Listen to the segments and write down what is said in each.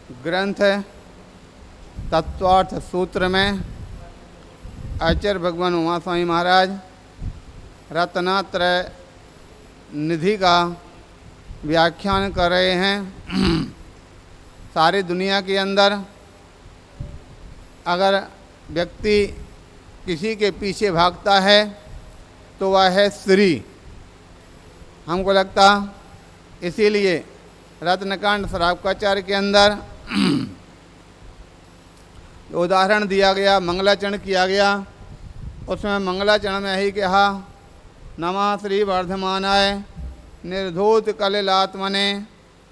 ग्रंथ तत्वार्थ सूत्र में आचार्य भगवान उमा स्वामी महाराज रत्नात्रय निधि का व्याख्यान कर रहे हैं। सारी दुनिया के अंदर अगर व्यक्ति किसी के पीछे भागता है तो वह है स्त्री। हमको लगता इसीलिए रत्नकांड श्रावकाचार्य के अंदर उदाहरण दिया गया, मंगलाचरण किया गया। उसमें मंगलाचरण में यही कहा, नमः श्री वर्धमानाय निर्धूत कलिलात्मने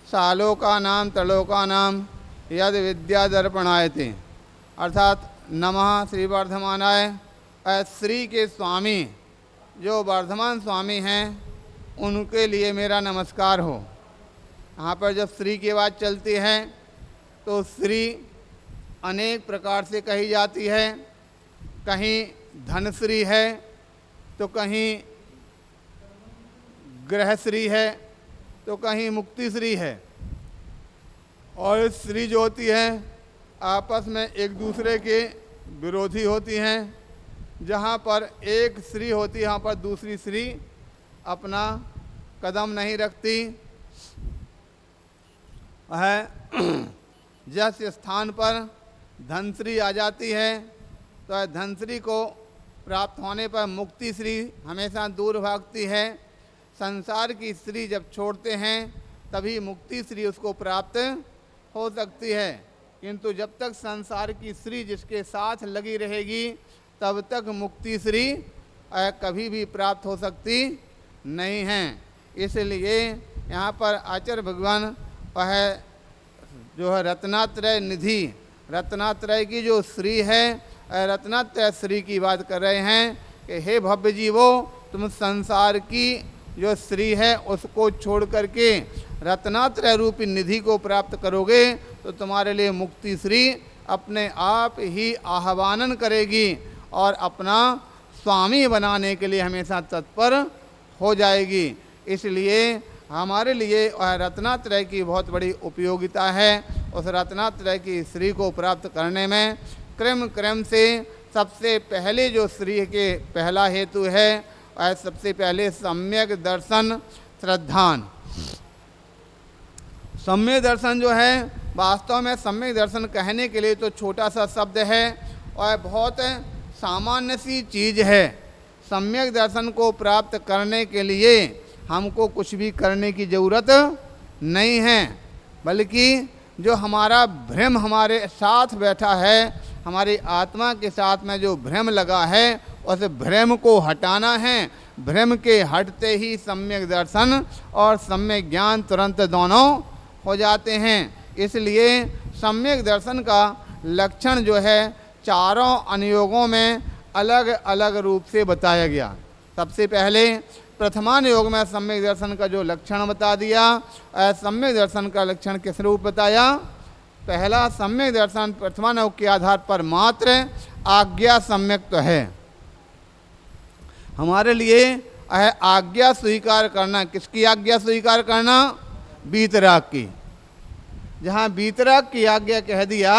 सालोका नाम तलोका नाम यद विद्या दर्पणाय थे। अर्थात नमः श्री वर्धमानाय, श्री के स्वामी जो वर्धमान स्वामी हैं उनके लिए मेरा नमस्कार हो। यहाँ पर जब श्री की बात चलती है तो श्री अनेक प्रकार से कही जाती है। कहीं धनश्री है तो कहीं गृहश्री है तो कहीं मुक्तिश्री है। और श्री जो होती है आपस में एक दूसरे के विरोधी होती हैं। जहाँ पर एक श्री होती है वहाँ पर दूसरी श्री अपना कदम नहीं रखती है। जिस स्थान पर धनश्री आ जाती है तो धनश्री को प्राप्त होने पर मुक्तिश्री हमेशा दूर भागती है। संसार की स्त्री जब छोड़ते हैं तभी मुक्तिश्री उसको प्राप्त हो सकती है, किंतु जब तक संसार की स्त्री जिसके साथ लगी रहेगी तब तक मुक्तिश्री कभी भी प्राप्त हो सकती नहीं है। इसलिए यहाँ पर आचार्य भगवान वह जो है रत्नात्रय निधि, रत्नात्रय की जो श्री है, रत्नात्रय श्री की बात कर रहे हैं कि हे भव्य जीवो, तुम संसार की जो श्री है उसको छोड़ करके रत्नात्रय रूपी निधि को प्राप्त करोगे तो तुम्हारे लिए मुक्ति श्री अपने आप ही आह्वान करेगी और अपना स्वामी बनाने के लिए हमेशा तत्पर हो जाएगी। इसलिए हमारे लिए वह रत्नात्रय की बहुत बड़ी उपयोगिता है। उस रत्नात्रय की श्री को प्राप्त करने में क्रम क्रम से सबसे पहले जो श्री के पहला हेतु है वह सबसे पहले सम्यक दर्शन श्रद्धान। सम्यक दर्शन जो है वास्तव में सम्यक दर्शन कहने के लिए तो छोटा सा शब्द है और बहुत सामान्य सी चीज़ है। सम्यक दर्शन को प्राप्त करने के लिए हमको कुछ भी करने की ज़रूरत नहीं है, बल्कि जो हमारा भ्रम हमारे साथ बैठा है, हमारी आत्मा के साथ में जो भ्रम लगा है उस भ्रम को हटाना है। भ्रम के हटते ही सम्यक दर्शन और सम्यक ज्ञान तुरंत दोनों हो जाते हैं। इसलिए सम्यक दर्शन का लक्षण जो है चारों अनुयोगों में अलग अलग रूप से बताया गया। सबसे पहले प्रथमान योग में सम्यक दर्शन का जो लक्षण बता दिया। सम्यक दर्शन का लक्षण किस रूप बताया? पहला सम्यक दर्शन प्रथमान योग के आधार पर मात्र आज्ञा सम्यक तो है। हमारे लिए आज्ञा स्वीकार करना, किसकी आज्ञा स्वीकार करना? वीतराग की। जहाँ वीतराग की आज्ञा कह दिया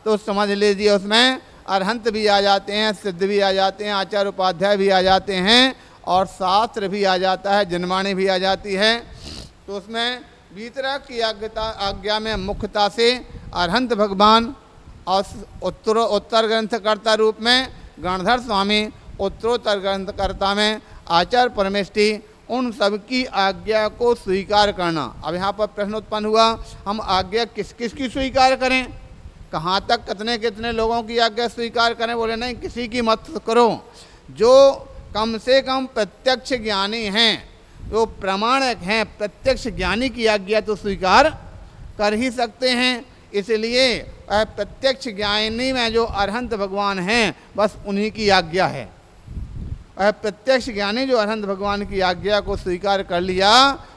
तो समझ लीजिए उसमें अरहंत भी आ जाते हैं, सिद्ध भी आ जाते हैं, आचार्य उपाध्याय भी आ जाते हैं और शास्त्र भी आ जाता है, जनवाणी भी आ जाती है। तो उसमें वीतराग की आज्ञा में मुख्यता से अरहंत भगवान और उत्तर ग्रंथकर्ता रूप में गणधर स्वामी, उत्तरोत्तर ग्रंथकर्ता में आचार्य परमेष्टि, उन सब की आज्ञा को स्वीकार करना। अब यहाँ पर प्रश्न उत्पन्न हुआ, हम आज्ञा किस किस की स्वीकार करें? कहाँ तक कितने कितने लोगों की आज्ञा स्वीकार करें? बोले नहीं, किसी की मत करो। जो कम से कम प्रत्यक्ष ज्ञानी हैं, जो प्रमाणक हैं, प्रत्यक्ष ज्ञानी की आज्ञा तो स्वीकार कर ही सकते हैं। इसलिए प्रत्यक्ष ज्ञानी में जो अरहंत भगवान हैं बस उन्हीं की आज्ञा है। प्रत्यक्ष ज्ञानी जो अरहंत भगवान की आज्ञा को स्वीकार कर लिया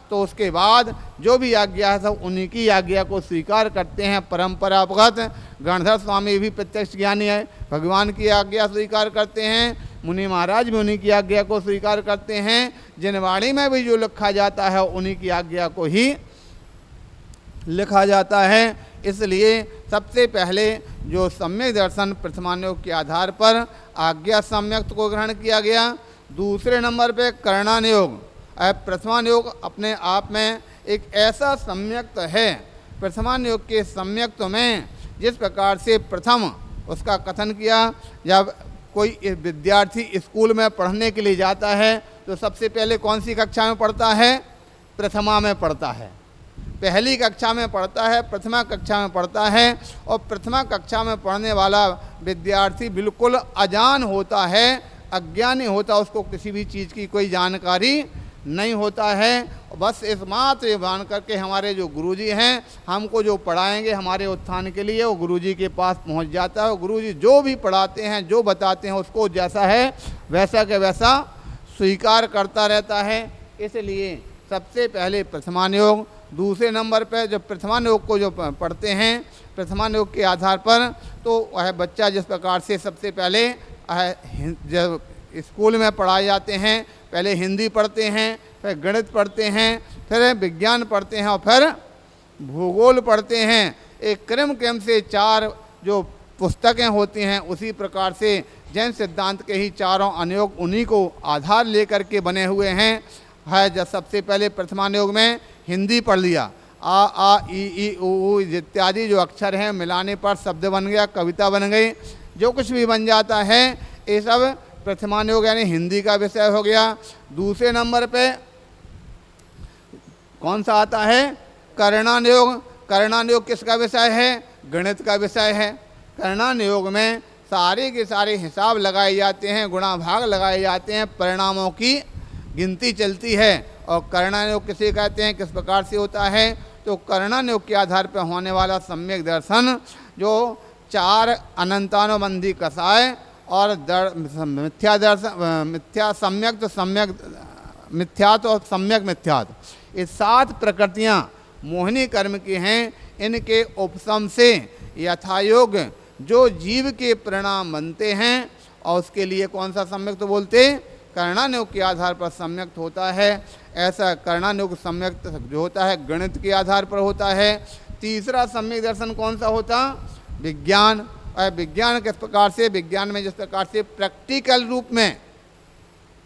तो उसके बाद जो भी आज्ञा है सब उन्हीं की आज्ञा को स्वीकार करते हैं। परंपरागत गणधर स्वामी भी प्रत्यक्ष ज्ञानी है, भगवान की आज्ञा स्वीकार करते हैं। मुनि महाराज भी उन्हीं की आज्ञा को स्वीकार करते हैं। जनवाणी में भी जो लिखा जाता है उन्हीं की आज्ञा को ही लिखा जाता है। इसलिए सबसे पहले जो सम्यक दर्शन प्रथमानुयोग के आधार पर आज्ञा सम्यक्त को ग्रहण किया गया। दूसरे नंबर पे करणानुयोग। प्रथमानुयोग अपने आप में एक ऐसा सम्यक्त है, प्रथमानुयोग के सम्यक्त में जिस प्रकार से प्रथम उसका कथन किया, जब कोई विद्यार्थी स्कूल में पढ़ने के लिए जाता है तो सबसे पहले कौन सी कक्षा में पढ़ता है? प्रथमा में पढ़ता है, पहली कक्षा में पढ़ता है, प्रथमा कक्षा में पढ़ता है। और प्रथमा कक्षा में पढ़ने वाला विद्यार्थी बिल्कुल अजान होता है, अज्ञानी होता, उसको किसी भी चीज़ की कोई जानकारी नहीं होता है। बस इस मात्र ये मान करके हमारे जो गुरुजी हैं हमको जो पढ़ाएंगे हमारे उत्थान के लिए, वो गुरुजी के पास पहुंच जाता है। गुरुजी जो भी पढ़ाते हैं, जो बताते हैं, उसको जैसा है वैसा के वैसा स्वीकार करता रहता है। इसलिए सबसे पहले प्रथमानुयोग। दूसरे नंबर पर जब प्रथमानुयोग को जो पढ़ते हैं प्रथमानुयोग के आधार पर, तो वह बच्चा जिस प्रकार से सबसे पहले जब स्कूल में पढ़ाए जाते हैं, पहले हिंदी पढ़ते हैं, फिर गणित पढ़ते हैं, फिर विज्ञान पढ़ते हैं और फिर भूगोल पढ़ते हैं। एक क्रम से 4 जो पुस्तकें होती हैं, उसी प्रकार से जैन सिद्धांत के ही चारों अनुयोग उन्हीं को आधार लेकर के बने हुए हैं। जब सबसे पहले प्रथमानुयोग में हिंदी पढ़ लिया, आ ई उ इत्यादि जो अक्षर हैं मिलाने पर शब्द बन गया, कविता बन गई, जो कुछ भी बन जाता है, ये सब प्रथमानुयोग यानी हिंदी का विषय हो गया। दूसरे नंबर पे कौन सा आता है? करणानुयोग। करणानुयोग किसका विषय है? गणित का विषय है। करणानुयोग में सारे के सारे हिसाब लगाए जाते हैं, गुणा भाग लगाए जाते हैं, परिणामों की गिनती चलती है। और करणानुयोग किसे कहते हैं, किस प्रकार से होता है? तो करणानुयोग के आधार पर होने वाला सम्यक दर्शन जो 4 अनंतानुबंधी कसाय और मिथ्या दर्शन, मिथ्या सम्यक तो सम्यक मिथ्यात्व और सम्यक मिथ्यात्व, ये 7 प्रकृतियाँ मोहिनी कर्म की हैं। इनके उपशम से यथायोग जो जीव के परिणाम बनते हैं, और उसके लिए कौन सा सम्यक तो बोलते? करणानुयोग के आधार पर सम्यक्त होता है। ऐसा करणानुयोग सम्यक्त जो होता है गणित के आधार पर होता है। तीसरा सम्यक दर्शन कौन सा होता? विज्ञान। और विज्ञान किस प्रकार से? विज्ञान में जिस प्रकार से प्रैक्टिकल रूप में,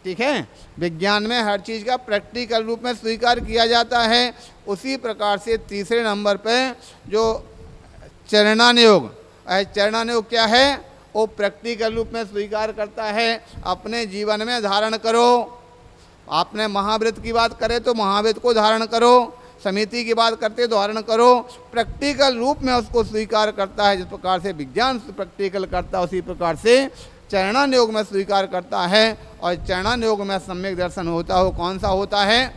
ठीक है, विज्ञान में हर चीज़ का प्रैक्टिकल रूप में स्वीकार किया जाता है, उसी प्रकार से तीसरे नंबर पे जो चरणानुयोग। चरणानुयोग क्या है? वो प्रैक्टिकल रूप में स्वीकार करता है, अपने जीवन में धारण करो। आपने महाव्रत की बात करें तो महाव्रत को धारण करो, समिति की बात करते धारण करो, प्रैक्टिकल रूप में उसको स्वीकार करता है। जिस प्रकार से विज्ञान प्रैक्टिकल करता है, उसी प्रकार से चरणानुयोग में स्वीकार करता है। और चरणानुयोग में सम्यक दर्शन होता हो कौन सा होता है?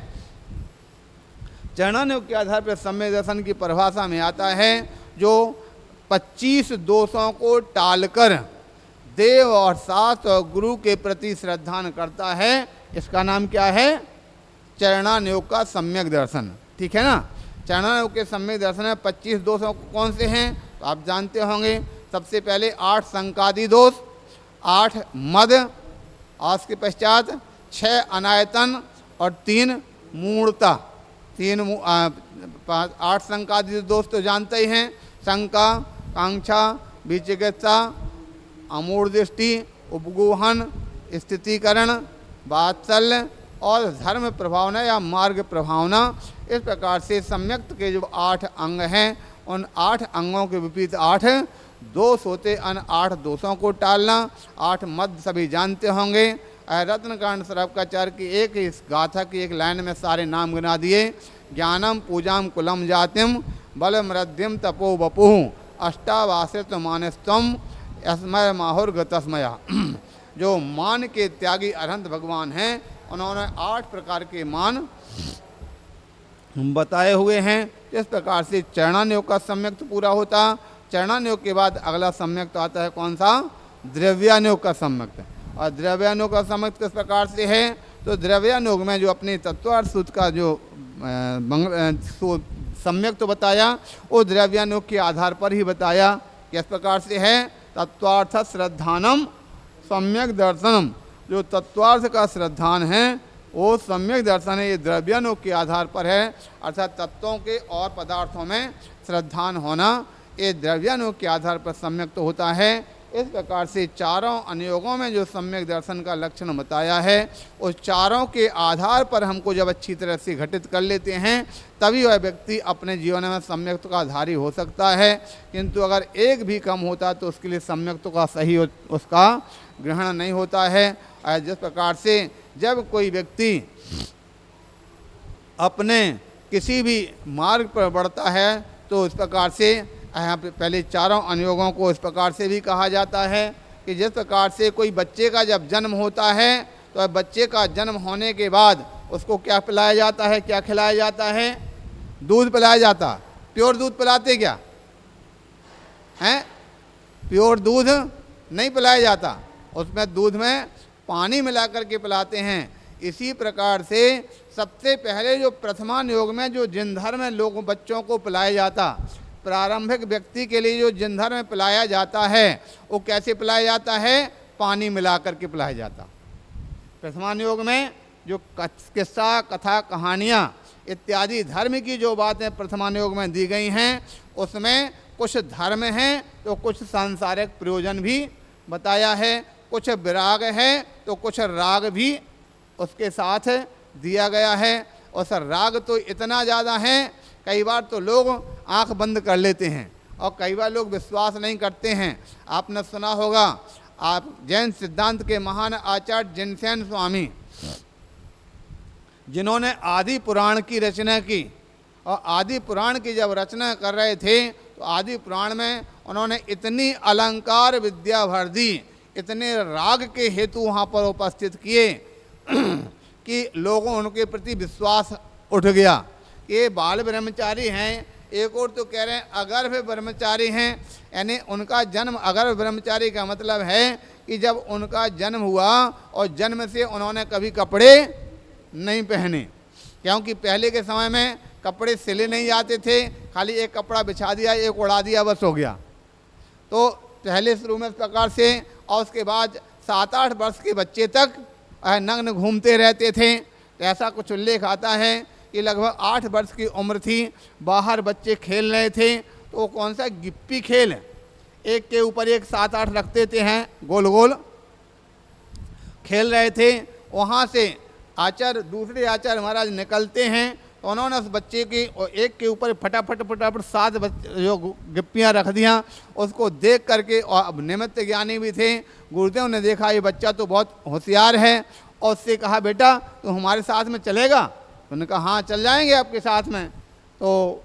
चरणानुयोग के आधार पर सम्यक दर्शन की परिभाषा में आता है जो 25 दोषों को टालकर देव और शास्त्र और गुरु के प्रति श्रद्धान करता है, इसका नाम क्या है? चरणानुयोग का सम्यक दर्शन। ठीक है ना? चरणानुयोग के सम्यक दर्शन में 25 दोषों कौन से हैं तो आप जानते होंगे। सबसे पहले 8 संकादि दोष, 8 मद, और उसके पश्चात 6 अनायतन और 3 मूढ़ता। 8 संकादि दोष तो जानते ही हैं, शंका, कांक्षा, विचिकित्सा, अमूढ़ दृष्टि, उपगूहन, स्थितीकरण, वात्सल्य और धर्म प्रभावना या मार्ग प्रभावना। इस प्रकार से सम्यक्त के जो 8 अंग हैं, उन 8 अंगों के विपरीत 8 दोष होते। अन 8 दोषों को टालना। 8 मद सभी जानते होंगे। रत्नकांड सरवकाचार्य की एक इस गाथा की एक लाइन में सारे नाम गिना दिए। ज्ञानम पूजाम कुलम जातिम बलमृद्धिम तपो वपुः अष्टावासित मानस्तम अस्मय माहुर गतस्मया। जो मान के त्यागी अरहंत भगवान हैं, उन्होंने 8 प्रकार के मान बताए हुए हैं। इस प्रकार से चरणानुयोग का सम्यक्त पूरा होता। चरणानुयोग के बाद अगला सम्यक्त आता है कौन सा? द्रव्यानुयोग का सम्यक्त। और द्रव्यानुयोग का सम्यक्त किस प्रकार से है? तो द्रव्यानुयोग में जो अपने तत्वार्थ सूत्र का जो सम्यक्त तो बताया, वो द्रव्यानुयोग के आधार पर ही बताया। किस प्रकार से है? तत्वार्थ श्रद्धानम सम्यक दर्शनम। जो तत्वार्थ का श्रद्धान है, वो सम्यक दर्शन है, ये द्रव्यानुग के आधार पर है, अर्थात तत्वों के और पदार्थों में श्रद्धान होना ये द्रव्यानुग के आधार पर सम्यक तो होता है। इस प्रकार से चारों अनुयोगों में जो सम्यक दर्शन का लक्षण बताया है, उस चारों के आधार पर हमको जब अच्छी तरह से घटित कर लेते हैं तभी वह व्यक्ति अपने जीवन में सम्यक्त्व का धारी हो सकता है। किंतु अगर एक भी कम होता तो उसके लिए सम्यक्त्व का सही उसका ग्रहण नहीं होता है। जिस प्रकार से जब कोई व्यक्ति अपने किसी भी मार्ग पर बढ़ता है तो इस प्रकार से यहाँ पे पहले चारों अनुयोगों को इस प्रकार से भी कहा जाता है कि जिस प्रकार से कोई बच्चे का जब जन्म होता है तो बच्चे का जन्म होने के बाद उसको क्या पिलाया जाता है, क्या खिलाया जाता है? दूध पिलाया जाता। प्योर दूध पिलाते क्या हैं? प्योर दूध नहीं पिलाया जाता, उसमें दूध में पानी मिला करके पिलाते हैं। इसी प्रकार से सबसे पहले जो प्रथमानुयोग में जो जिनधर में लोग बच्चों को पिलाया जाता, प्रारंभिक व्यक्ति के लिए जो जिनधर में पिलाया जाता है वो कैसे पिलाया जाता है? पानी मिला करके पिलाया जाता। प्रथमानुयोग में जो किस्सा कथा कहानियाँ इत्यादि धर्म की जो बातें प्रथमानुयोग में दी गई हैं उसमें कुछ धर्म हैं तो कुछ सांसारिक प्रयोजन भी बताया है, कुछ विराग है तो कुछ राग भी उसके साथ दिया गया है। और सर राग तो इतना ज़्यादा है, कई बार तो लोग आंख बंद कर लेते हैं और कई बार लोग विश्वास नहीं करते हैं। आपने सुना होगा, आप जैन सिद्धांत के महान आचार्य जिनसेन स्वामी जिन्होंने आदि पुराण की रचना की, और आदि पुराण की जब रचना कर रहे थे तो आदि पुराण में उन्होंने इतनी अलंकार विद्या भर दी, इतने राग के हेतु वहाँ पर उपस्थित किए कि लोगों उनके प्रति विश्वास उठ गया। ये बाल ब्रह्मचारी हैं, एक और तो कह रहे हैं अगर्भ ब्रह्मचारी हैं, यानी उनका जन्म अगर्भ ब्रह्मचारी का मतलब है कि जब उनका जन्म हुआ और जन्म से उन्होंने कभी कपड़े नहीं पहने, क्योंकि पहले के समय में कपड़े सिले नहीं जाते थे, खाली एक कपड़ा बिछा दिया, एक उड़ा दिया, बस हो गया। तो पहले शुरू में इस प्रकार से, और उसके बाद 7-8 वर्ष के बच्चे तक नग्न घूमते रहते थे। तो ऐसा कुछ उल्लेख आता है कि लगभग 8 वर्ष की उम्र थी, बाहर बच्चे खेल रहे थे, तो वो कौन सा गिप्पी खेल, एक के ऊपर एक 7-8 रखते थे हैं, गोल गोल खेल रहे थे। वहाँ से आचार्य दूसरे आचार्य महाराज निकलते हैं तो उन्होंने उस बच्चे की एक के ऊपर फटाफट 7 जो गिप्पियाँ रख दियाँ। उसको देख करके, और अब निमित्त ज्ञानी भी थे, गुरुदेव ने देखा ये बच्चा तो बहुत होशियार है, और उससे कहा बेटा तो हमारे साथ में चलेगा? उन्होंने कहा हाँ चल जाएंगे आपके साथ में। तो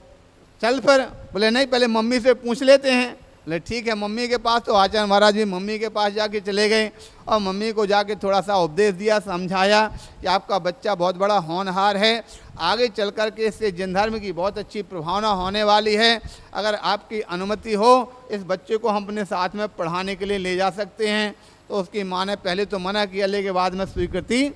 चल फिर, बोले नहीं पहले मम्मी से पूछ लेते हैं। बोले ठीक है, मम्मी के पास। तो आचार्य महाराज भी मम्मी के पास जाके चले गए और मम्मी को जाके थोड़ा सा उपदेश दिया, समझाया कि आपका बच्चा बहुत बड़ा होनहार है, आगे चल कर के इससे जिन धर्म की बहुत अच्छी प्रभावना होने वाली है, अगर आपकी अनुमति हो इस बच्चे को हम अपने साथ में पढ़ाने के लिए ले जा सकते हैं। तो उसकी माँ ने पहले तो मना किया, लेकिन बाद में स्वीकृति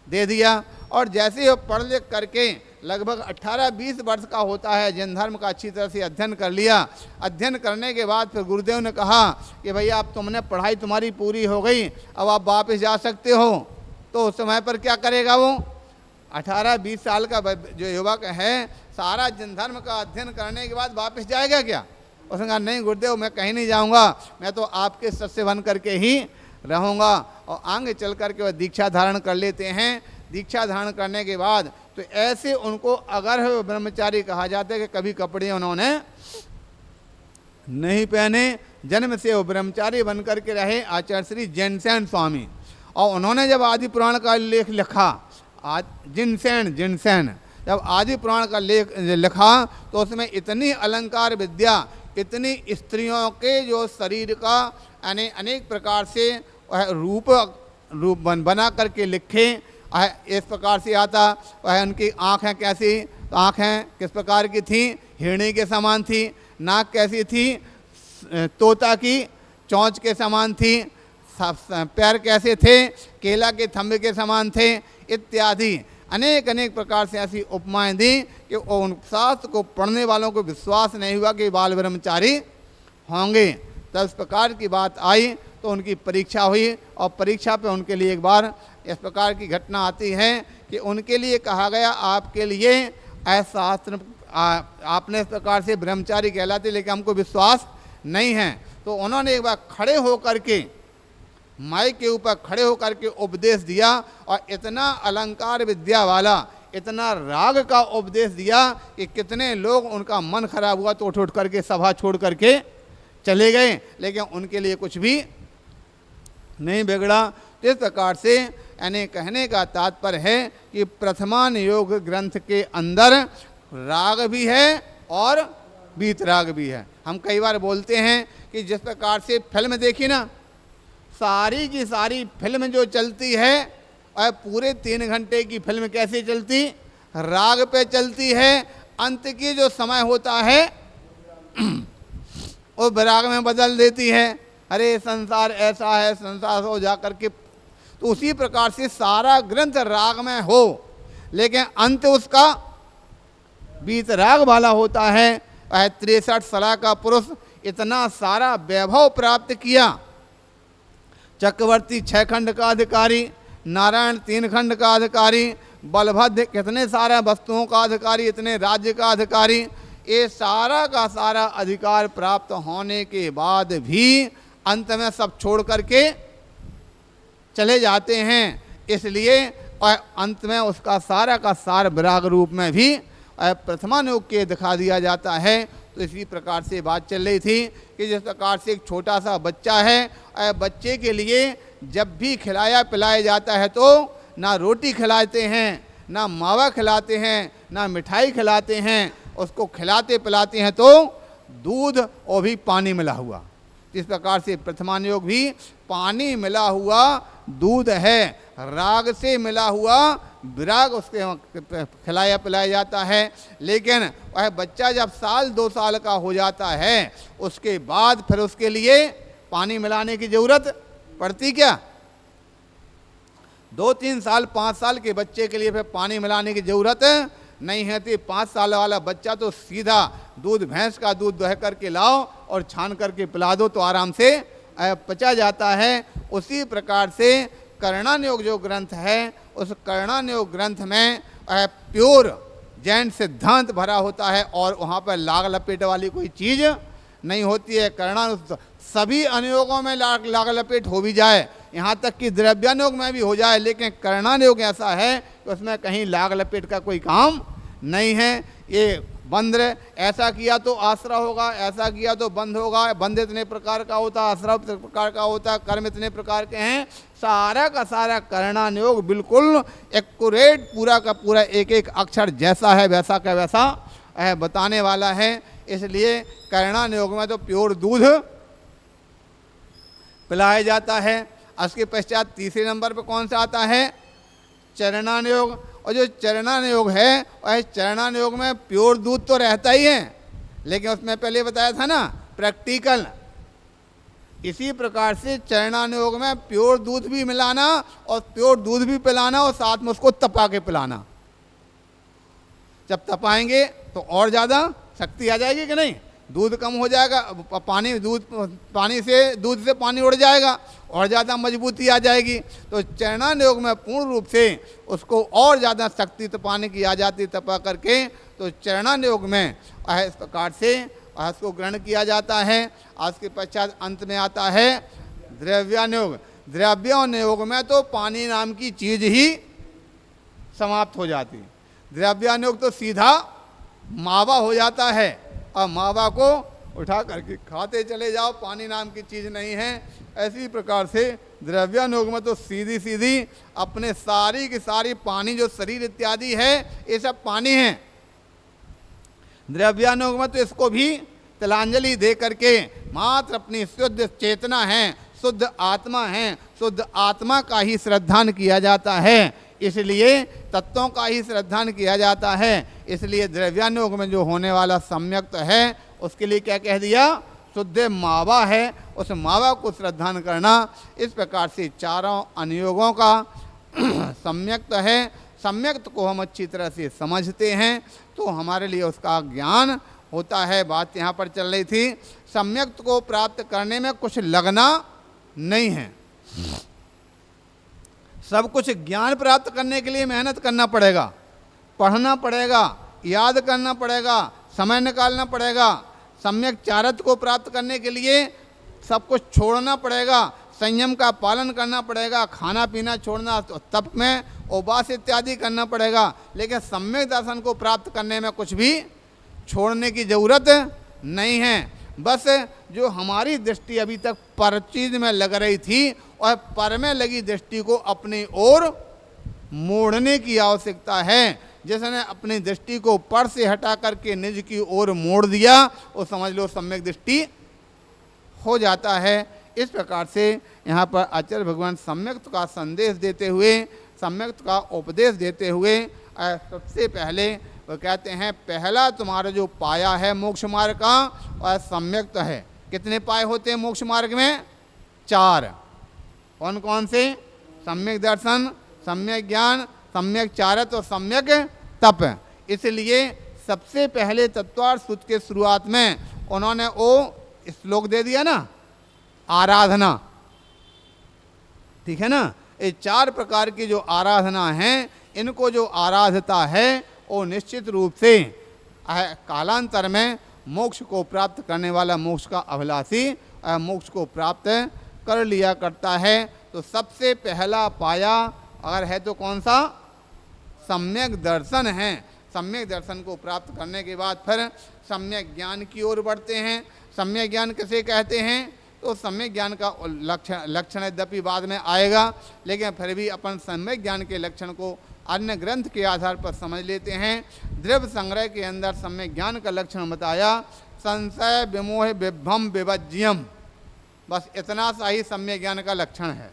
दे दिया। और जैसे ही पढ़ लिख करके लगभग 18-20 वर्ष का होता है, जैन धर्म का अच्छी तरह से अध्ययन कर लिया। अध्ययन करने के बाद फिर गुरुदेव ने कहा कि भैया अब तुमने पढ़ाई तुम्हारी पूरी हो गई, अब आप वापस जा सकते हो। तो उस समय पर क्या करेगा वो 18-20 साल का जो युवक है, सारा जैन धर्म का अध्ययन करने के बाद वापस जाएगा क्या? उसने कहा नहीं गुरुदेव मैं कहीं नहीं जाऊँगा, मैं तो आपके सत्य बन करके ही रहूँगा। और आगे चल करके वह दीक्षा धारण कर लेते हैं। दीक्षा धारण करने के बाद तो ऐसे उनको अगर्भ ब्रह्मचारी कहा जाता है कि कभी कपड़े उन्होंने नहीं पहने, जन्म से वो ब्रह्मचारी बन करके रहे आचार्य श्री जिनसेन स्वामी। और उन्होंने जब आदि पुराण का लेख लिखा, जिनसेन जब आदि पुराण का लेख लिखा तो उसमें इतनी अलंकार विद्या, इतनी स्त्रियों के जो शरीर का यानी अनेक प्रकार से रूप बना करके लिखे। इस प्रकार से आता वह उनकी आँखें कैसी, तो आँखें किस प्रकार की थी? हिरणी के समान थी। नाक कैसी थी? तोता की चोंच के समान थी। पैर कैसे थे? केला के थंबे के समान थे, इत्यादि अनेक अनेक प्रकार से ऐसी उपमाएं दी कि उन शास्त्र को पढ़ने वालों को विश्वास नहीं हुआ कि बाल ब्रह्मचारी होंगे। तब इस प्रकार की बात आई तो उनकी परीक्षा हुई और परीक्षा पे उनके लिए एक बार इस प्रकार की घटना आती है कि उनके लिए कहा गया आपके लिए शास्त्र आपने इस प्रकार से ब्रह्मचारी कहलाते लेकिन हमको विश्वास नहीं है। तो उन्होंने एक बार खड़े होकर के माई के ऊपर खड़े होकर के उपदेश दिया और इतना अलंकार विद्या वाला इतना राग का उपदेश दिया कि कितने लोग उनका मन खराब हुआ तो उठ करके सभा छोड़ करके चले गए, लेकिन उनके लिए कुछ भी नहीं बिगड़ा। इस प्रकार से यानी कहने का तात्पर्य है कि प्रथमान योग ग्रंथ के अंदर राग भी है और वीतराग भी है। हम कई बार बोलते हैं कि जिस प्रकार से फिल्म देखी ना, सारी की सारी फिल्म जो चलती है और पूरे 3 घंटे की फिल्म कैसे चलती, राग पे चलती है। अंत की जो समय होता है वो विराग में बदल देती है, अरे संसार ऐसा है, संसार हो जा करके। तो उसी प्रकार से सारा ग्रंथ राग में हो लेकिन अंत उसका वीतराग वाला होता है। 63 साल का पुरुष इतना सारा वैभव प्राप्त किया, चक्रवर्ती 6 खंड का अधिकारी, नारायण 3 खंड का अधिकारी, बलभद्र कितने सारे वस्तुओं का अधिकारी, इतने राज्य का अधिकारी, ये सारा का सारा अधिकार प्राप्त होने के बाद भी अंत में सब छोड़ करके चले जाते हैं। इसलिए और अंत में उसका सारा का सार विराग रूप में भी प्रथमान योग के दिखा दिया जाता है। तो इसी प्रकार से बात चल रही थी कि जिस प्रकार से एक छोटा सा बच्चा है, बच्चे के लिए जब भी खिलाया पिलाया जाता है तो ना रोटी खिलाते हैं, ना मावा खिलाते हैं, ना मिठाई खिलाते हैं, उसको खिलाते पिलाते हैं तो दूध और भी पानी मिला हुआ। इस प्रकार से प्रथमान योग भी पानी मिला हुआ दूध है, राग से मिला हुआ विराग उसके खिलाया पिलाया जाता है। लेकिन वह बच्चा जब 1-2 साल का हो जाता है उसके बाद फिर उसके लिए पानी मिलाने की ज़रूरत पड़ती क्या? 2-3 साल 5 साल के बच्चे के लिए फिर पानी मिलाने की ज़रूरत नहीं है। तो 5 साल वाला बच्चा तो सीधा दूध, भैंस का दूध दोह करके लाओ और छान करके पिला दो तो आराम से पचा जाता है। उसी प्रकार से कर्णान योग जो ग्रंथ है उस कर्णान योग ग्रंथ में प्योर जैन सिद्धांत भरा होता है और वहाँ पर लाग लपेट वाली कोई चीज़ नहीं होती है। कर्णान सभी अनुयोगों में लाग लपेट हो भी जाए, यहाँ तक कि द्रव्यानुयोग में भी हो जाए, लेकिन कर्णान योग ऐसा है कि उसमें कहीं लाग लपेट का कोई काम नहीं है। ये बंध रहे, ऐसा किया तो आश्रय होगा, ऐसा किया तो बंध होगा, बंध इतने प्रकार का होता, आश्रय इतने प्रकार का होता, कर्म इतने प्रकार के हैं। सारा का सारा कर्णान योग बिल्कुल एक्यूरेट पूरा का पूरा एक एक अक्षर जैसा है वैसा का वैसा बताने वाला है। इसलिए कर्णान योग में तो प्योर दूध पिलाया जाता है। उसके पश्चात तीसरे नंबर पर कौन सा आता है? चरणान योग। और जो चरणान योग है वह चरणान योग में प्योर दूध तो रहता ही है, लेकिन उसमें पहले बताया था ना प्रैक्टिकल। इसी प्रकार से चरणान योग में प्योर दूध भी मिलाना और प्योर दूध भी पिलाना और साथ में उसको तपा के पिलाना। जब तपाएंगे तो और ज़्यादा शक्ति आ जाएगी कि नहीं, दूध कम हो जाएगा, दूध से पानी उड़ जाएगा और ज़्यादा मजबूती आ जाएगी। तो चरणान योग में पूर्ण रूप से उसको और ज़्यादा शक्ति तपाने की आ जाती तपा करके। तो चरणान योग में इस प्रकार से उसको ग्रहण किया जाता है। आज के पश्चात अंत में आता है द्रव्यान योग। द्रव्यान योग में तो पानी नाम की चीज़ ही समाप्त हो जाती। द्रव्यान योग तो सीधा मावा हो जाता है और मावा को उठा करके खाते चले जाओ, पानी नाम की चीज़ नहीं है। ऐसी प्रकार से द्रव्यान योग में तो सीधी सीधी अपने सारी की सारी पानी जो शरीर इत्यादि है ये सब पानी है। द्रव्यान योग में तो इसको भी तिलांजलि दे करके मात्र अपनी शुद्ध चेतना है, शुद्ध आत्मा है, शुद्ध आत्मा का ही श्रद्धान किया जाता है। इसलिए तत्वों का ही श्रद्धान किया जाता है। इसलिए द्रव्यान योग में जो होने वाला सम्यक्त है उसके लिए क्या कह दिया? शुद्ध मावा है, उस मावा को श्रद्धान करना। इस प्रकार से चारों अनुयोगों का सम्यक्त है। सम्यक्त को हम अच्छी तरह से समझते हैं तो हमारे लिए उसका ज्ञान होता है। बात यहाँ पर चल रही थी, सम्यक्त को प्राप्त करने में कुछ लगना नहीं है। सब कुछ ज्ञान प्राप्त करने के लिए मेहनत करना पड़ेगा, पढ़ना पड़ेगा, याद करना पड़ेगा, समय निकालना पड़ेगा। सम्यक चारित्र को प्राप्त करने के लिए सब कुछ छोड़ना पड़ेगा, संयम का पालन करना पड़ेगा, खाना पीना छोड़ना, तप में उपवास इत्यादि करना पड़ेगा। लेकिन सम्यक दर्शन को प्राप्त करने में कुछ भी छोड़ने की जरूरत नहीं है। बस जो हमारी दृष्टि अभी तक पर चीज में लग रही थी और पर में लगी दृष्टि को अपनी ओर मोड़ने की आवश्यकता है। जिसने अपनी दृष्टि को पर से हटा करके निज की ओर मोड़ दिया, वो समझ लो सम्यक दृष्टि हो जाता है। इस प्रकार से यहाँ पर आचार्य भगवान सम्यक्त का संदेश देते हुए, सम्यक्त का उपदेश देते हुए सबसे पहले वो कहते हैं पहला तुम्हारा जो पाया है मोक्ष मार्ग का और सम्यक्त है। कितने पाए होते हैं मोक्ष मार्ग में? 4। कौन कौन से? सम्यक दर्शन, सम्यक ज्ञान, सम्यक चारित्र और सम्यक तप। इसलिए सबसे पहले तत्वार्थ सूत्र के शुरुआत में उन्होंने वो श्लोक दे दिया ना, आराधना। ठीक है ना? ये 4 प्रकार की जो आराधना है, इनको जो आराधता है वो निश्चित रूप से कालांतर में मोक्ष को प्राप्त करने वाला, मोक्ष का अभिलाषी मोक्ष को प्राप्त कर लिया करता है। तो सबसे पहला पाया अगर है तो कौन सा? सम्यक दर्शन है। सम्यक दर्शन को प्राप्त करने के बाद फिर सम्यक ज्ञान की ओर बढ़ते हैं। सम्यक ज्ञान किसे कहते हैं? तो सम्यक ज्ञान का लक्षण यद्यपि बाद में आएगा, लेकिन फिर भी अपन सम्यक ज्ञान के लक्षण को अन्य ग्रंथ के आधार पर समझ लेते हैं। द्रव्य संग्रह के अंदर सम्यक ज्ञान का लक्षण बताया, संशय विमोह विभ्रम विभज्यम। बस इतना सा ही सम्यक ज्ञान का लक्षण है।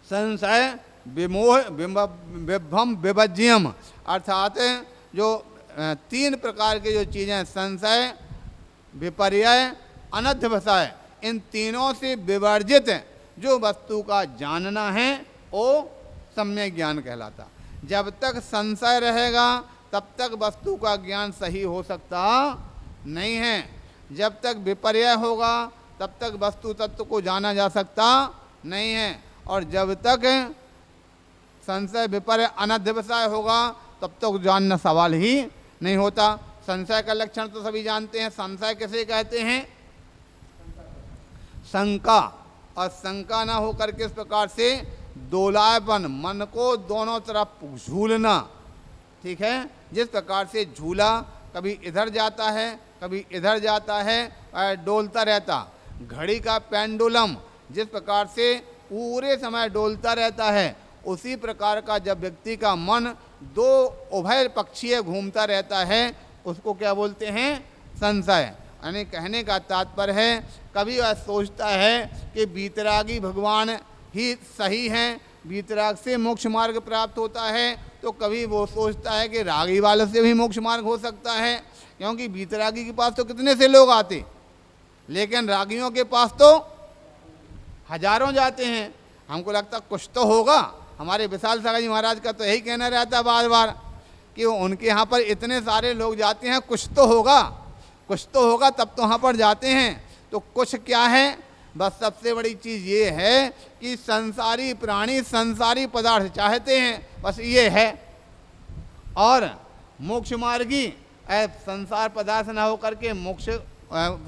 संशय विमोह विभ्रम विभज्यम अर्थात जो 3 प्रकार के जो चीज़ें, संशय, विपर्यय, अनध्यवसाय, इन तीनों से विवर्जित जो वस्तु का जानना है वो सम्यक ज्ञान कहलाता। जब तक संशय रहेगा तब तक वस्तु का ज्ञान सही हो सकता नहीं है। जब तक विपर्यय होगा तब तक वस्तु तत्व को जाना जा सकता नहीं है। और जब तक संशय विपर्यय अनध्यवसाय होगा तब तक जानना सवाल ही नहीं होता। संशय का लक्षण तो सभी जानते हैं। संशय किसे कहते हैं? शंका। और शंका ना हो करके इस प्रकार से दोलायपन, मन को दोनों तरफ झूलना। ठीक है? जिस प्रकार से झूला कभी इधर जाता है कभी इधर जाता है और डोलता रहता, घड़ी का पेंडुलम जिस प्रकार से पूरे समय डोलता रहता है, उसी प्रकार का जब व्यक्ति का मन 2 उभय पक्षीय घूमता रहता है, उसको क्या बोलते हैं? संशय। यानी कहने का तात्पर्य है, कभी वह सोचता है कि वीतरागी भगवान ही सही हैं, वीतराग से मोक्ष मार्ग प्राप्त होता है, तो कभी वो सोचता है कि रागी वाले से भी मोक्ष मार्ग हो सकता है। क्योंकि वीतरागी के पास तो कितने से लोग आते, लेकिन रागियों के पास तो हजारों जाते हैं। हमको लगता कुछ तो होगा। हमारे विशाल सागर जी महाराज का तो यही कहना रहता है बार बार कि उनके यहाँ पर इतने सारे लोग जाते हैं, कुछ तो होगा, कुछ तो होगा तब तो वहाँ पर जाते हैं। तो कुछ क्या है? बस सबसे बड़ी चीज़ ये है कि संसारी प्राणी संसारी पदार्थ चाहते हैं, बस ये है। और मोक्ष मार्गी संसार पदार्थ ना हो करके मोक्ष,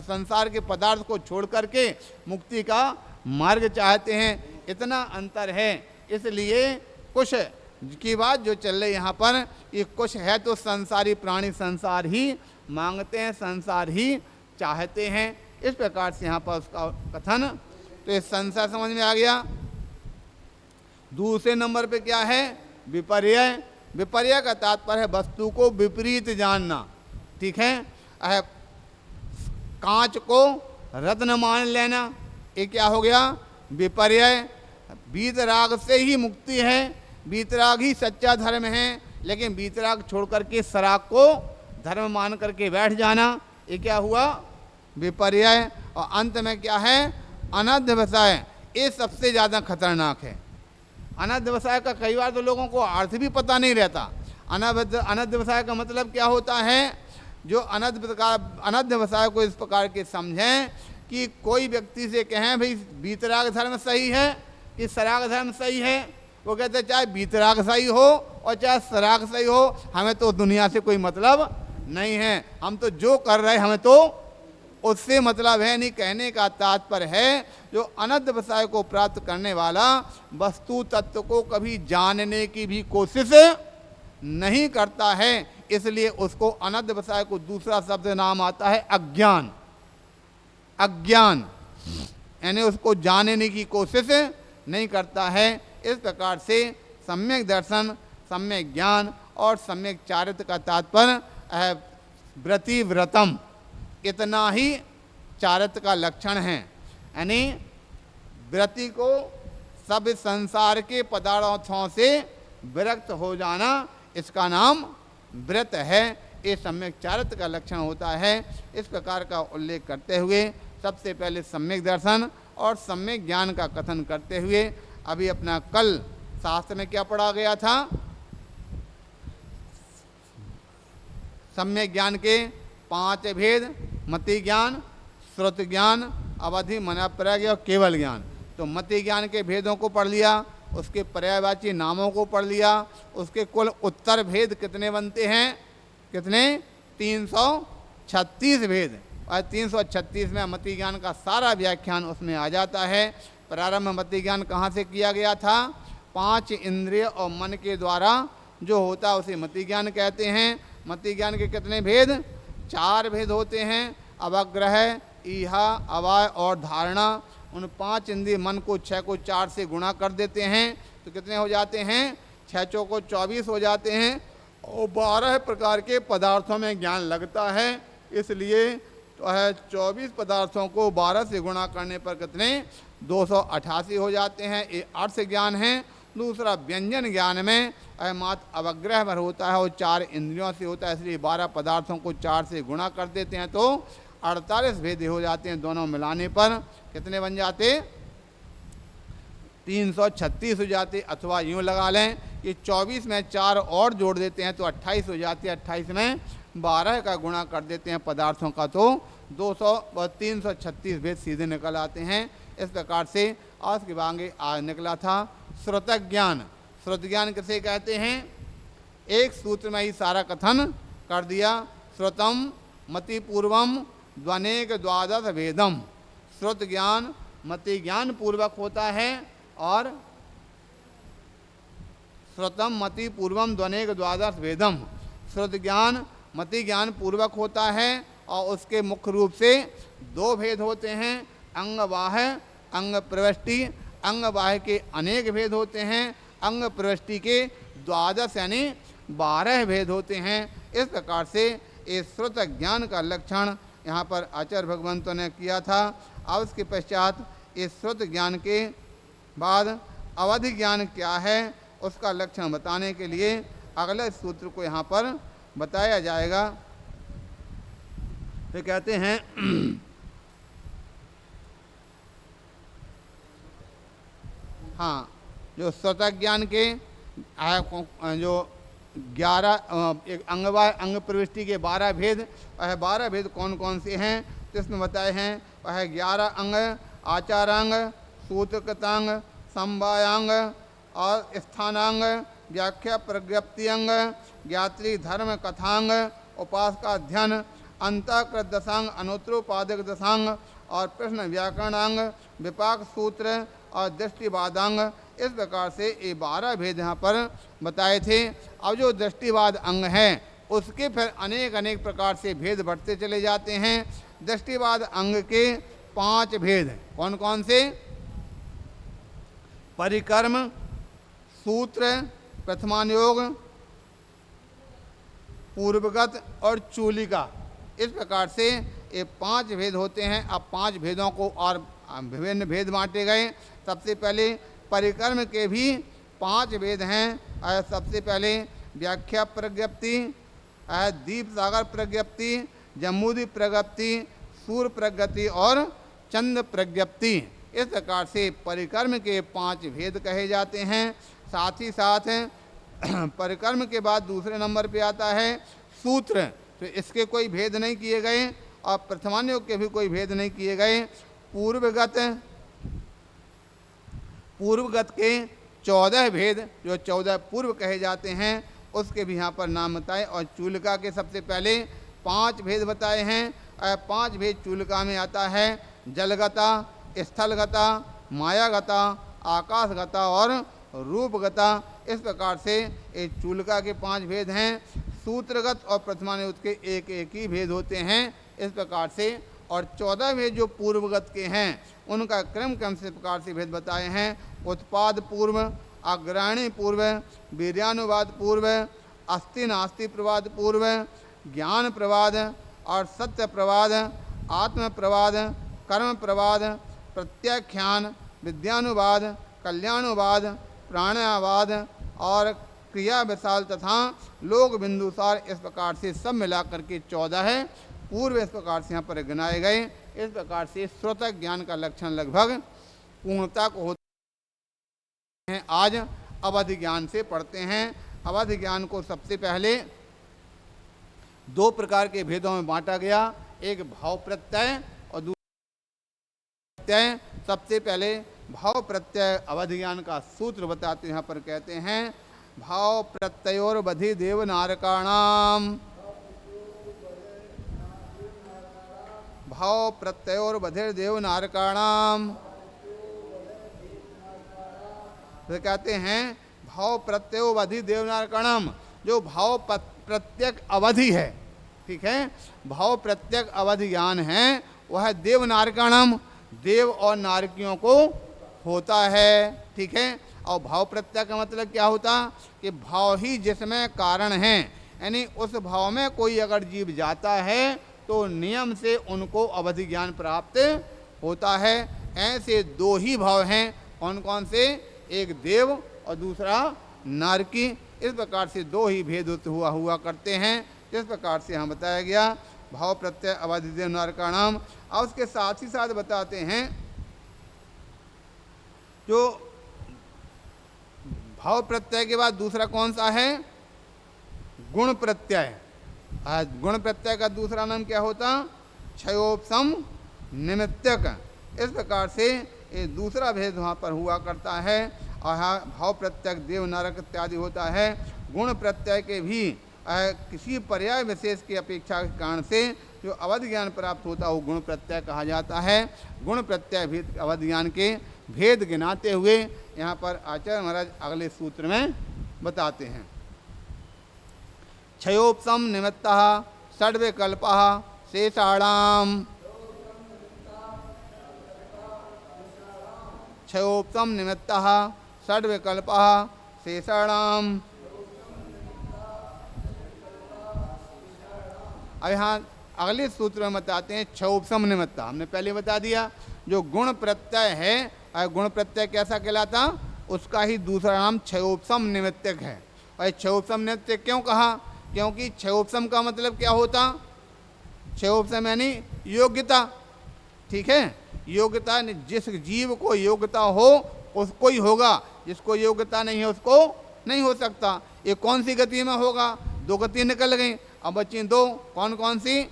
संसार के पदार्थ को छोड़ करके मुक्ति का मार्ग चाहते हैं। इतना अंतर है। इसलिए कुछ की बात जो चल रही यहाँ पर, ये कुछ है तो संसारी प्राणी संसार ही मांगते हैं, संसार ही चाहते हैं। इस प्रकार से यहाँ पर उसका कथन। तो ये संसार समझ में आ गया। दूसरे नंबर पे क्या है? विपर्यय। विपर्यय का तात्पर्य है वस्तु को विपरीत जानना। ठीक है? कांच को रत्न मान लेना, ये क्या हो गया? विपर्यय। वीतराग से ही मुक्ति है, वीतराग ही सच्चा धर्म है, लेकिन वीतराग छोड़ करके सराग को धर्म मान करके बैठ जाना, ये क्या हुआ? विपर्यय। और अंत में क्या है? अनध्यवसाय। ये सबसे ज़्यादा खतरनाक है। अनध्यवसाय का कई बार तो लोगों को अर्थ भी पता नहीं रहता। अनध्यवसाय का मतलब क्या होता है? जो अनध्यवसाय को इस प्रकार के समझें कि कोई व्यक्ति से कहें भाई वीतराग धर्म सही है कि सराग धर्म सही है, वो कहते हैं चाहे वीतराग सही हो और चाहे सराग सही हो, हमें तो दुनिया से कोई मतलब नहीं है, हम तो जो कर रहे हैं हमें तो उससे मतलब है नहीं। कहने का तात्पर्य है जो अनंत विषय को प्राप्त करने वाला वस्तु तत्व को कभी जानने की भी कोशिश नहीं करता है, इसलिए उसको अनंत विषय को दूसरा शब्द नाम आता है अज्ञान। अज्ञान यानी उसको जानने की कोशिश नहीं करता है। इस प्रकार से सम्यक दर्शन, सम्यक ज्ञान और सम्यक चारित्र का तात्पर्य है व्रति व्रतम, इतना ही चारित्र का लक्षण है। यानी व्रति को सब संसार के पदार्थों से विरक्त हो जाना, इसका नाम व्रत है। ये सम्यक चारित्र का लक्षण होता है। इस प्रकार का उल्लेख करते हुए सबसे पहले सम्यक दर्शन और सम्यक ज्ञान का कथन करते हुए अभी अपना कल शास्त्र में क्या पढ़ा गया था, सम्यक ज्ञान के 5 भेद, मति ज्ञान, श्रुत ज्ञान, अवधि, मनःप्रज्ञ और केवल ज्ञान। तो मति ज्ञान के भेदों को पढ़ लिया, उसके पर्यायवाची नामों को पढ़ लिया, उसके कुल उत्तर भेद कितने बनते हैं, कितने 336 भेद, और 336 में मति ज्ञान का सारा व्याख्यान उसमें आ जाता है। प्रारंभ मति ज्ञान कहाँ से किया गया था, 5 इंद्रिय और मन के द्वारा जो होता है उसे मति ज्ञान कहते हैं। मति ज्ञान के कितने भेद, 4 भेद होते हैं, अवग्रह, ईहा, अवाय और धारणा। उन 5 इंद्रिय मन को 6 को 4 से गुणा कर देते हैं तो कितने हो जाते हैं, 6 चौको 24 हो जाते हैं, और 12 प्रकार के पदार्थों में ज्ञान लगता है। इसलिए तो है 24 पदार्थों को 12 से गुणा करने पर कितने 288 हो जाते हैं। ये अर्थ ज्ञान है। दूसरा व्यंजन ज्ञान में मात्र अवग्रह भर होता है और 4 इंद्रियों से होता है, इसलिए 12 पदार्थों को 4 से गुणा कर देते हैं तो 48 भेद हो जाते हैं। दोनों मिलाने पर कितने बन जाते, 336 हो जाते। अथवा यूँ लगा लें कि 24 में 4 और जोड़ देते हैं तो 28 हो जाती है। 28 में 12 का गुणा कर देते हैं पदार्थों का तो 336 भेद सीधे निकल आते हैं। इस प्रकार से आज के आगे आज निकला था श्रुत ज्ञान। श्रुत ज्ञान किसे कहते हैं, एक सूत्र में ही सारा कथन कर दिया। श्रुतम मति पूर्वम द्वनेक द्वादश भेदम। श्रुत ज्ञान मति ज्ञान पूर्वक होता है और श्रुतम मति पूर्वम द्वनेक द्वादश भेदम। श्रुत ज्ञान मति ज्ञान पूर्वक होता है और उसके मुख्य रूप से 2 भेद होते हैं, अंग बाह्य, अंग प्रविष्टि। अंग बाह्य के अनेक भेद होते हैं, अंग प्रविष्टि के 12 यानी 12 भेद होते हैं। इस प्रकार से इस श्रुत ज्ञान का लक्षण यहाँ पर आचार्य भगवंतों ने किया था। अब इसके पश्चात इस श्रुत ज्ञान के बाद अवधि ज्ञान क्या है उसका लक्षण बताने के लिए अगले सूत्र को यहाँ पर बताया जाएगा। तो कहते हैं हाँ, जो श्रुत ज्ञान के जो 11 अंगवाय अंग प्रविष्टि के 12 भेद, वह 12 भेद कौन कौन से हैं तो इसमें बताए हैं। वह 11 अंग आचारांग, सूत्रकृतांग, समवायांग और स्थानांग, व्याख्या प्रज्ञप्ति अंग, ज्ञात्री धर्म कथांग, उपासका ध्यान, अंतःकृत दशांग, अनुत्तरोपादक दशांग और प्रश्न व्याकरणांग, विपाक सूत्र और दृष्टिवादांग। इस प्रकार से ये 12 भेद यहाँ पर बताए थे। अब जो दृष्टिवाद अंग है उसके फिर अनेक अनेक प्रकार से भेद बढ़ते चले जाते हैं। दृष्टिवाद अंग के 5 भेद कौन कौन से, परिकर्म, सूत्र, प्रथमानुयोग, पूर्वगत और चूलिका। इस प्रकार से ये 5 भेद होते हैं। अब 5 भेदों को और विभिन्न भेद बांटे गए। सबसे पहले परिकर्म के भी 5 भेद हैं। सबसे पहले व्याख्या प्रज्ञप्ति, दीप सागर प्रज्ञप्ति, जम्बूदी प्रज्ञप्ति, सूर्य प्रज्ञप्ति और चंद्र प्रज्ञप्ति। इस प्रकार से परिकर्म के 5 भेद कहे जाते हैं। साथ ही साथ परिकर्म के बाद दूसरे नंबर पे आता है सूत्र। तो इसके कोई भेद नहीं किए गए और प्रथमानुयोग के भी कोई भेद नहीं किए गए। पूर्वगत के 14 भेद, जो 14 पूर्व कहे जाते हैं, उसके भी यहाँ पर नाम बताए। और चूलिका के सबसे पहले 5 भेद बताए हैं। 5 भेद चूलिका में आता है, जलगता, स्थलगता, मायागता, आकाशगता और रूपगता। इस प्रकार से ये चूलिका के 5 भेद हैं। सूत्रगत और प्रथमानुयोग के एक एक ही भेद होते हैं इस प्रकार से। और 14 भेद जो पूर्वगत के हैं उनका क्रम से प्रकार से भेद बताए हैं। उत्पाद पूर्व, अग्रणी पूर्व, वीर्यानुवाद पूर्व, अस्ति नास्ति प्रवाद पूर्व, ज्ञान प्रवाद और सत्य प्रवाद, आत्म प्रवाद, कर्म प्रवाद, प्रत्याख्यान, विद्यानुवाद, कल्याणुवाद, प्राणावाद और क्रिया विशाल तथा लोक बिंदुसार। इस प्रकार से सब मिलाकर के 14 है। पूर्व इस प्रकार से यहाँ पर गिनाए गए। इस प्रकार से श्रोतक ज्ञान का लक्षण लगभग पूर्णता को होते हैं। आज अवधि ज्ञान से पढ़ते हैं। अवधि ज्ञान को सबसे पहले 2 प्रकार के भेदों में बांटा गया, एक भाव प्रत्यय और दूसरा प्रत्यय। सबसे पहले भाव प्रत्यय अवधि ज्ञान का सूत्र बताते यहाँ पर कहते हैं, भाव प्रत्ययोर्वधि देवनारकाणाम, भाव प्रत्ययोर्वधिर देवनारकाणाम। तो कहते हैं भाव प्रत्ययोवधि देवनारकाणाम, जो भाव प्रत्यक अवधि है, ठीक है, भाव प्रत्यक अवधि ज्ञान है, वह देवनारकाणाम, देव और नारकियों को होता है, ठीक है। और भाव प्रत्यय का मतलब क्या होता कि भाव ही जिसमें कारण है, यानी उस भाव में कोई अगर जीव जाता है तो नियम से उनको अवधि ज्ञान प्राप्त होता है। ऐसे 2 ही भाव हैं, कौन कौन से, एक देव और दूसरा नारकी। इस प्रकार से 2 ही भेद हुआ करते हैं। इस प्रकार से यहाँ बताया गया भाव प्रत्यय अवधि देव नारकाणाम। और उसके साथ ही साथ बताते हैं जो भाव प्रत्यय के बाद दूसरा कौन सा है, गुण प्रत्यय। गुण प्रत्यय का दूसरा नाम क्या होता, क्षयोपशम निमित्तक। इस प्रकार से ये दूसरा भेद वहाँ पर हुआ करता है। और भाव प्रत्यय देव नरक इत्यादि होता है। गुण प्रत्यय के भी किसी पर्याय विशेष की अपेक्षा के कारण से जो अवधि ज्ञान प्राप्त होता है वो गुण प्रत्यय कहा जाता है। गुण प्रत्यय भेद अवधि ज्ञान के भेद गिनाते हुए यहाँ पर आचार्य महाराज अगले सूत्र में बताते हैं, क्षयोपशम निमित्तः षड्विकल्पः शेषाणाम, क्षयोपशम निमित्तः षड्विकल्पः शेषाणाम। अब यहाँ अगले सूत्र में बताते हैं क्षयोपशम निमित्त। हमने पहले बता दिया जो गुण प्रत्यय है, गुण प्रत्यय कैसा कहलाता, उसका ही दूसरा नाम क्षयोपशम निमित्तक है। और क्षयोपशम निमित्तक क्यों कहा, क्योंकि क्षयोपशम का मतलब क्या होता, क्षयोपशम यानी योग्यता, ठीक है। योग्यता, जिस जीव को योग्यता हो उसको ही होगा, जिसको योग्यता नहीं है उसको नहीं हो सकता। ये कौन सी गति में होगा, 2 गति निकल गई, अब बची 2, कौन कौन सी,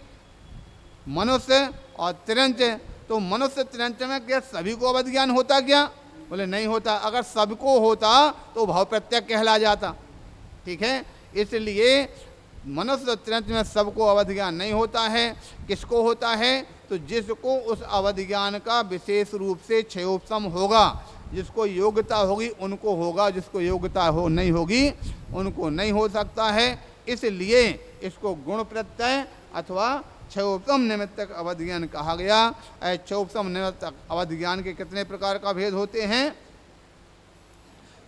मनुष्य और तिरंच। तो मनुष्य तिरंच में क्या सभी को अवधि ज्ञान होता क्या, बोले नहीं होता। अगर सबको होता तो भाव प्रत्यय कहला जाता, ठीक है। इसलिए मनुष्य तिरंच में सबको अवधि ज्ञान नहीं होता है। किसको होता है, तो जिसको उस अवधि ज्ञान का विशेष रूप से क्षयोपशम होगा, जिसको योग्यता होगी उनको होगा, जिसको योग्यता हो नहीं होगी उनको नहीं हो सकता है। इसलिए इसको गुण प्रत्यय अथवा क्षयोपशम निमित्तक अवधि ज्ञान कहा गया। क्षयोपशम निमित्तक अवधि ज्ञान के कितने प्रकार का भेद होते हैं,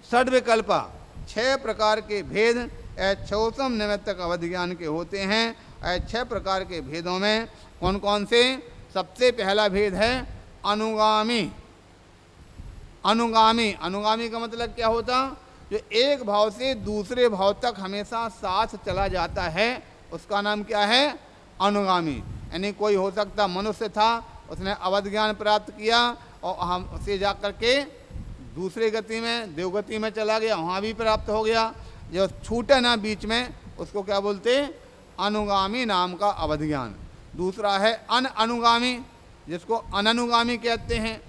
षड्विकल्प, 6 प्रकार के भेद क्षयोपशम निमित्तक अवधि ज्ञान के होते हैं। 6 प्रकार के भेदों में कौन कौन से, सबसे पहला भेद है अनुगामी। अनुगामी, अनुगामी का मतलब क्या होता, जो एक भाव से दूसरे भाव तक हमेशा साथ चला जाता है उसका नाम क्या है, अनुगामी। यानी कोई हो सकता मनुष्य था, उसने अवधि ज्ञान प्राप्त किया और हम उसे जा कर के दूसरे गति में देवगति में चला गया, वहाँ भी प्राप्त हो गया। जो छूटे ना बीच में उसको क्या बोलते, अनुगामी नाम का अवधि ज्ञान। दूसरा है अनुगामी, जिसको अननुगामी कहते हैं,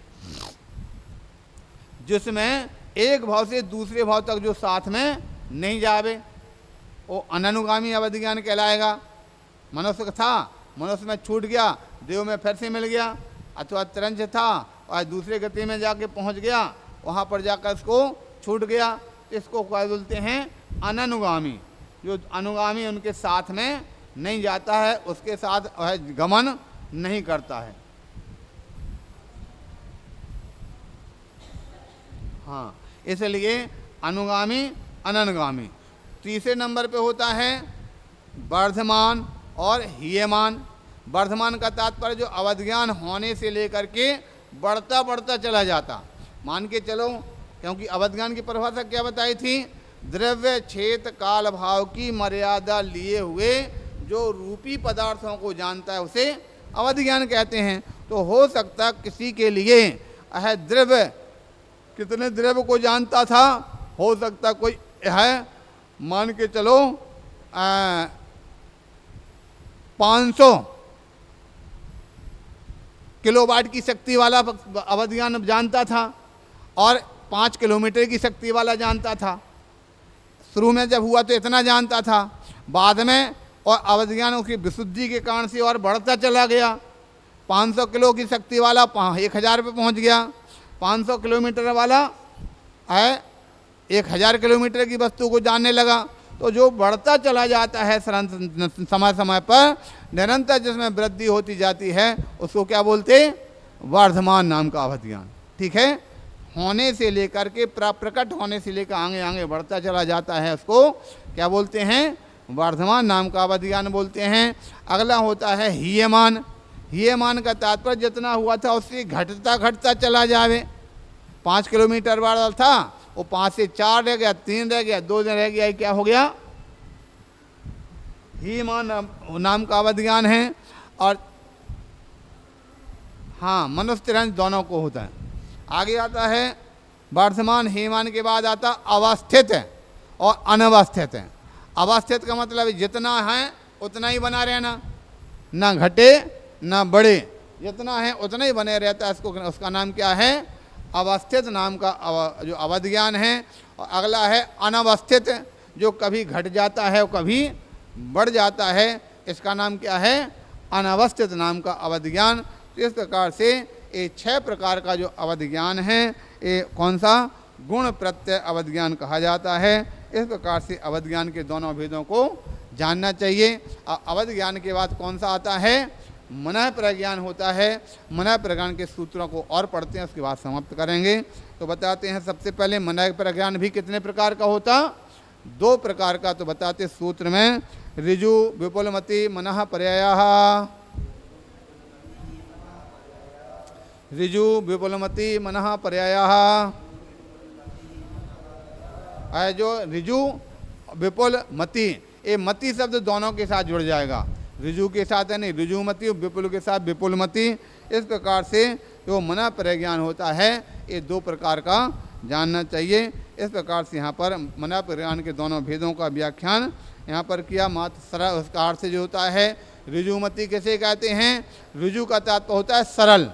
जिसमें एक भाव से दूसरे भाव तक जो साथ में नहीं जावे, वो अननुगामी अवधि ज्ञान कहलाएगा। मनुष्य का था, मनुष्य में छूट गया, देव में फिर से मिल गया, अथवा तरंज था और दूसरे गति में जाके पहुंच गया, वहाँ पर जाकर इसको छूट गया, इसको क्या बोलते हैं? अननुगामी। जो अनुगामी उनके साथ में नहीं जाता है, उसके साथ गमन नहीं करता है। हाँ, इसलिए अनुगामी अननुगामी। तीसरे नंबर पे होता है वर्धमान और हीयमान। वर्धमान का तात्पर्य जो अवधज्ञान होने से लेकर के बढ़ता बढ़ता चला जाता। मान के चलो, क्योंकि अवधज्ञान की परिभाषा क्या बताई थी? द्रव्य क्षेत्र काल भाव की मर्यादा लिए हुए जो रूपी पदार्थों को जानता है उसे अवधज्ञान कहते हैं। तो हो सकता किसी के लिए यह द्रव्य, कितने द्रव्य को जानता था, हो सकता कोई है मान के चलो 500 किलोवाट की शक्ति वाला अवधज्ञान जानता था और 5 किलोमीटर की शक्ति वाला जानता था। शुरू में जब हुआ तो इतना जानता था, बाद में और अवधज्ञान की विशुद्धि के कारण से और बढ़ता चला गया। 500 किलो की शक्ति वाला 1000 पे पहुंच गया, 500 किलोमीटर वाला है 1000 किलोमीटर की वस्तु को जानने लगा। तो जो बढ़ता चला जाता है समय समय पर निरंतर जिसमें वृद्धि होती जाती है, उसको क्या बोलते? वर्धमान नाम का अवधज्ञान। ठीक है, होने से लेकर के प्रकट होने से लेकर आगे आगे बढ़ता चला जाता है, उसको क्या बोलते हैं? वर्धमान नाम का अवधज्ञान बोलते हैं। अगला होता है हीयमान। हीयमान का तात्पर्य जितना हुआ था उससे घटता घटता चला जावे। 5 किलोमीटर वाला था, वो 5 से 4 रह गया, 3 रह गया, 2 रह गया, क्या हो गया? हीयमान नाम का अवधज्ञान है। और हाँ, मनुष्य तिरंज दोनों को होता है। आगे आता है वर्धमान, हीयमान के बाद आता अवस्थित और अनवस्थित है। अवस्थित का मतलब जितना है उतना ही बना रहना, ना घटे ना बढ़े, जितना है उतना ही बने रहता है, इसको उसका नाम क्या है? अवस्थित नाम का जो अवधज्ञान है। और अगला है अनवस्थित, जो कभी घट जाता है और कभी बढ़ जाता है, इसका नाम क्या है? अनवस्थित नाम का अवधज्ञान। तो इस प्रकार से ये 6 प्रकार का जो अवधज्ञान है, ये कौन सा? गुण प्रत्यय अवधज्ञान कहा जाता है। इस प्रकार से अवधज्ञान के दोनों भेदों को जानना चाहिए। अवधज्ञान के बाद कौन सा आता है? मनः प्रज्ञान होता है। मनः प्रज्ञान के सूत्रों को और पढ़ते हैं, उसके बाद समाप्त करेंगे। तो बताते हैं सबसे पहले मनः प्रज्ञान भी कितने प्रकार का होता? 2 प्रकार का। तो बताते सूत्र में ऋजु विपुलमति मनः पर्यायः। ऋजु विपुलमति मनः पर्यायः। जो ऋजु विपुल मति, ये मति शब्द दोनों के साथ जुड़ जाएगा। ऋजु के साथ है नहीं, ऋजुमति, विपुल के साथ विपुलमति। इस प्रकार से जो मनः प्रज्ञान होता है, ये 2 प्रकार का जानना चाहिए। इस प्रकार से यहाँ पर मनः प्रज्ञान के दोनों भेदों का व्याख्यान यहाँ पर किया। मात्र सरल उसका अर्थ जो होता है, ऋजुमति किसे कहते हैं? ऋजु का तात्पर्य होता है सरल।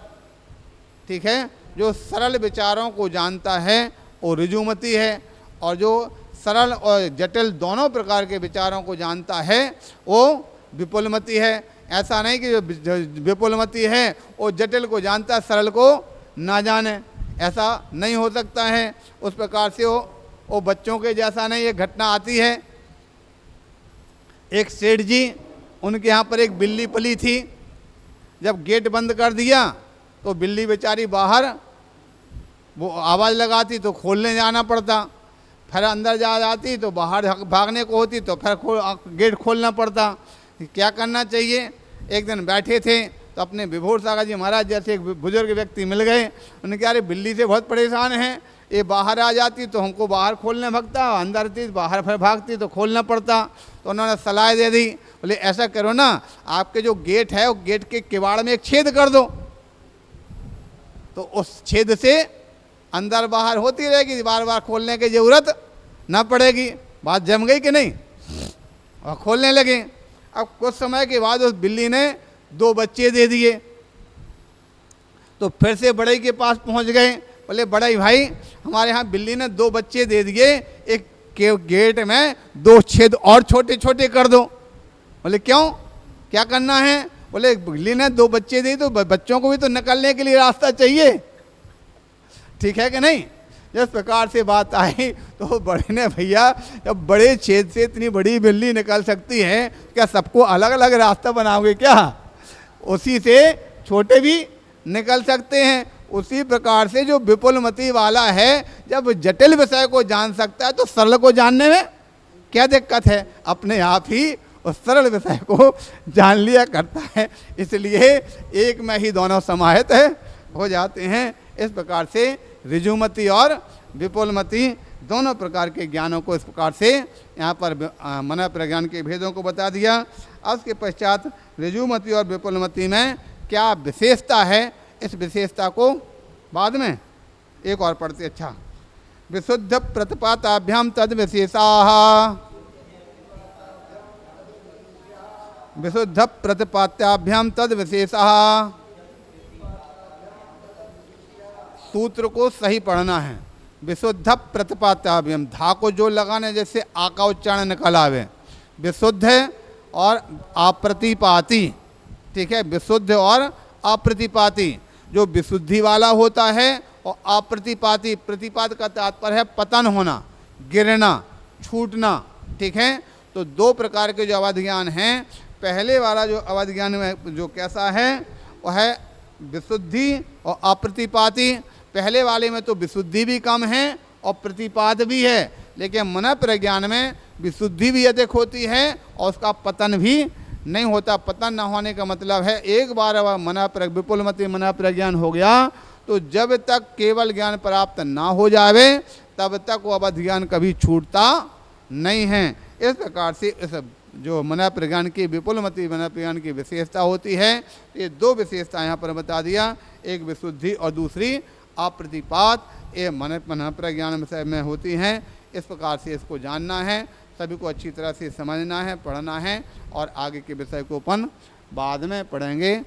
ठीक है, जो सरल विचारों को जानता है वो ऋजुमति है, और जो सरल और जटिल दोनों प्रकार के विचारों को जानता है वो विपुलमति है। ऐसा नहीं कि जो विपुलमति है वो जटिल को जानता है, सरल को ना जाने, ऐसा नहीं हो सकता है। उस प्रकार से वो बच्चों के जैसा नहीं। एक घटना आती है, एक सेठ जी, उनके यहाँ पर एक बिल्ली पली थी। जब गेट बंद कर दिया तो बिल्ली बेचारी बाहर वो आवाज़ लगाती तो खोलने जाना पड़ता, फिर अंदर जा जाती तो बाहर भागने को होती तो फिर गेट खोलना पड़ता। क्या करना चाहिए? एक दिन बैठे थे तो अपने विभोर सागर जी महाराज जैसे एक बुजुर्ग व्यक्ति मिल गए। उन्होंने कहा, अरे बिल्ली से बहुत परेशान है, ये बाहर आ जाती तो हमको बाहर खोलने भगता, अंदर थी बाहर फिर भागती तो खोलना पड़ता। तो उन्होंने सलाह दे दी, बोले ऐसा करो ना, आपके जो गेट है वो गेट के किवाड़ में एक छेद कर दो, तो उस छेद से अंदर बाहर होती रहेगी, बार बार खोलने की जरूरत ना पड़ेगी। बात जम गई कि नहीं? और खोलने लगे। अब कुछ समय के बाद उस बिल्ली ने 2 बच्चे दे दिए। तो फिर से बड़ई के पास पहुंच गए, बोले बड़ई भाई हमारे यहाँ बिल्ली ने 2 बच्चे दे दिए, एक के गेट में 2 छेद और छोटे छोटे कर दो। बोले क्यों, क्या करना है? बोले बिल्ली ने 2 बच्चे दिए तो बच्चों को भी तो निकलने के लिए रास्ता चाहिए, ठीक है कि नहीं। जिस प्रकार से बात आई तो बड़े ने, भैया जब बड़े छेद से इतनी बड़ी बिल्ली निकल सकती है, क्या सबको अलग अलग रास्ता बनाओगे क्या? उसी से छोटे भी निकल सकते हैं। उसी प्रकार से जो विपुलमति वाला है, जब जटिल विषय को जान सकता है तो सरल को जानने में क्या दिक्कत है, अपने आप ही उस सरल विषय को जान लिया करता है। इसलिए एक में ही दोनों समाहित हो जाते हैं। इस प्रकार से ऋजुमति और विपुलमति दोनों प्रकार के ज्ञानों को इस प्रकार से यहाँ पर मन प्रज्ञान के भेदों को बता दिया। अब उसके पश्चात ऋजुमति और विपुलमति में क्या विशेषता है, इस विशेषता को बाद में एक और पढ़ते। अच्छा, विशुद्ध प्रतिपाताभ्याम तद विशेषाः, विशुद्ध प्रतिपात्याभ्याम तद विशेषाः। सूत्र को सही पढ़ना है। विशुद्ध प्रतिपात्याभ्याम, धा को जो लगाने जैसे आ का उच्चारण निकल आवे। विशुद्ध और अप्रतिपाती, ठीक है, विशुद्ध और अप्रतिपाती। जो विशुद्धि वाला होता है और अप्रतिपाती, प्रतिपात का तात्पर्य है पतन होना, गिरना, छूटना, ठीक है। तो 2 प्रकार के जो अवध ज्ञान हैं, पहले वाला जो अवध ज्ञान में जो कैसा है वह है विशुद्धि और अप्रतिपाती। पहले वाले में तो विशुद्धि भी कम है और प्रतिपात भी है, लेकिन मन प्रज्ञान में विशुद्धि भी अधिक होती है और उसका पतन भी नहीं होता। पतन न होने का मतलब है एक बार विपुलमति मन प्रज्ञान हो गया तो जब तक केवल ज्ञान प्राप्त ना हो जावे तब तक वो अवध ज्ञान कभी छूटता नहीं है। इस प्रकार से इस जो मन प्रज्ञान की विपुलमति मन प्रज्ञान की विशेषता होती है, ये 2 विशेषता यहाँ पर बता दिया, एक विशुद्धि और दूसरी अप्रतिपात, ये मन प्रज्ञान में होती हैं। इस प्रकार से इसको जानना है, सभी को अच्छी तरह से समझना है, पढ़ना है और आगे के विषय को अपन बाद में पढ़ेंगे।